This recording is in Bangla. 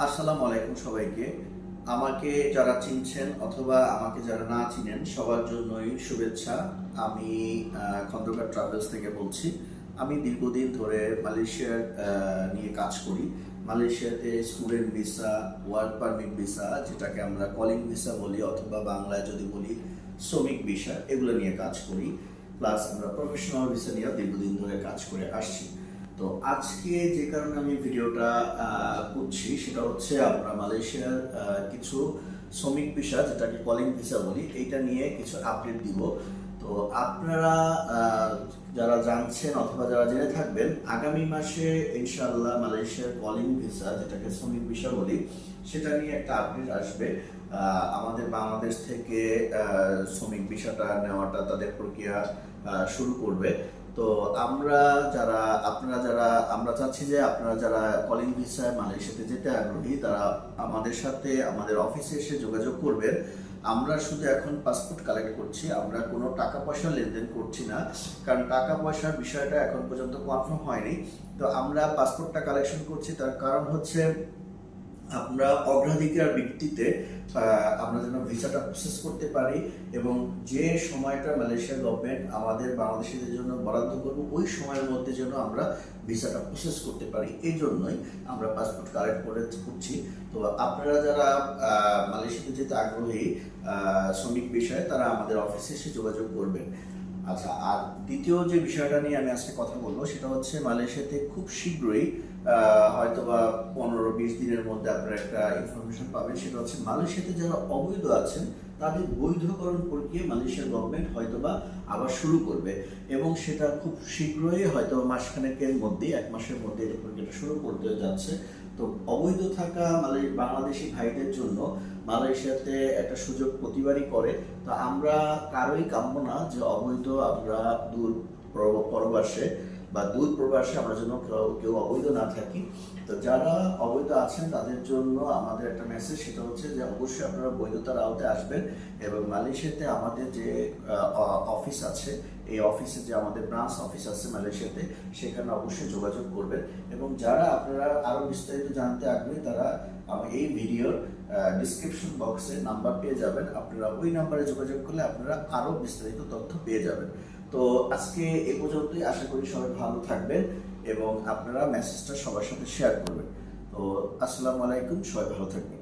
আসসালামু আলাইকুম সবাইকে। আমাকে যারা চিনছেন অথবা আমাকে যারা না চিনেন সবার জন্যই শুভেচ্ছা। আমি খন্দকার ট্রাভেলস থেকে বলছি। আমি দীর্ঘদিন ধরে মালয়েশিয়ার নিয়ে কাজ করি। মালয়েশিয়াতে student visa, work permit visa, যেটাকে আমরা কলিং ভিসা বলি অথবা বাংলায় যদি বলি শ্রমিক ভিসা, এগুলো নিয়ে কাজ করি। প্লাস আমরা প্রফেশনাল ভিসা নিয়ে দীর্ঘদিন ধরে কাজ করে আসছি। তো আজকে যে কারণে আমি ভিডিওটা করছি সেটা হচ্ছে আমরা মালয়েশিয়ার কিছু শ্রমিক ভিসা, যেটাকে কলিং ভিসা বলি, এইটা নিয়ে কিছু আপডেট দিব। তো আপনারা যারা জানছেন অথবা যারা জেনে থাকবেন, আগামী মাসে ইনশাআল্লাহ মালয়েশিয়ার কলিং ভিসা, যেটাকে শ্রমিক ভিসা বলি, সেটা নিয়ে একটা আপডেট আসবে। আমাদের বাংলাদেশ থেকে শ্রমিক ভিসাটা নেওয়াটা তাদের প্রক্রিয়া শুরু করবে। তো আমরা চাচ্ছি যে আপনারা যারা কলিং ভিসায় মালয়েশিয়াতে যেতে আগ্রহী, তারা আমাদের সাথে আমাদের অফিসে এসে যোগাযোগ করবেন। আমরা শুধু এখন পাসপোর্ট কালেক্ট করছি, আমরা কোনো টাকা পয়সা লেনদেন করছি না, কারণ টাকা পয়সার বিষয়টা এখন পর্যন্ত কনফার্ম হয়নি। তো আমরা পাসপোর্টটা কালেকশন করছি, তার কারণ হচ্ছে আমরা অগ্রাধিকার ভিত্তিতে আমরা যেন ভিসাটা প্রসেস করতে পারি, এবং যে সময়টা মালয়েশিয়া গভর্নমেন্ট আমাদের বাংলাদেশিদের জন্য বরাদ্দ করবো ওই সময়ের মধ্যে যেন আমরা ভিসাটা প্রসেস করতে পারি। এই জন্যই আমরা পাসপোর্ট কালেক্ট করছি। তো আপনারা যারা মালয়েশিয়াতে যেতে আগ্রহী শ্রমিক বিষয়ে, তারা আমাদের অফিসে এসে যোগাযোগ করবেন। আচ্ছা, আর দ্বিতীয় যে বিষয়টা নিয়ে আমি আজকে কথা বলবো সেটা হচ্ছে মালয়েশিয়াতে খুব শীঘ্রই হয়তোবা 15-20 দিনের মধ্যে আপনারা একটা ইনফরমেশন পাবেন। সেটা হচ্ছে মালয়েশিয়াতে যারা অবৈধ আছেন তাদের বৈধকরণ প্রক্রিয়া মালয়েশিয়ার গভর্নমেন্ট হয়তোবা আবার শুরু করবে, এবং সেটা খুব শীঘ্রই হয়তো মাসখানেকের মধ্যেই, 1 মাসের মধ্যে এই প্রক্রিয়াটা শুরু করতে যাচ্ছে। তো অবৈধ থাকা বাংলাদেশি ভাইদের জন্য মালয়েশিয়াতে একটা সুযোগ প্রতিবারই করে। তো আমরা কারোই কাম্য না যে অবৈধ আমরা দূর পরবাসে বা দূর প্রবাসে আমরা যেন কেউ অবৈধ না থাকি। তো যারা অবৈধ আছেন তাদের জন্য আমাদের একটা মেসেজ, সেটা হচ্ছে যে অবশ্যই আপনারা বৈধতার আওতায় আসবেন, এবং মালয়েশিয়াতে আমাদের যে অফিস আছে, এই অফিসে যে আমাদের ব্রাঞ্চ অফিস আছে মালয়েশিয়াতে, সেখানে অবশ্যই যোগাযোগ করবেন। এবং যারা আপনারা আরো বিস্তারিত জানতে আগ্রহী, তারা এই ভিডিওর ডিসক্রিপশন বক্সে নাম্বার পেয়ে যাবেন। আপনারা ওই নাম্বারে যোগাযোগ করলে আপনারা আরো বিস্তারিত তথ্য পেয়ে যাবেন। তো আজকে এ পর্যন্তই। আশা করি সবাই ভালো থাকবেন এবং আপনারা মেসেজটা সবার সাথে শেয়ার করবেন। তো আসসালামু আলাইকুম, সবাই ভালো থাকবেন।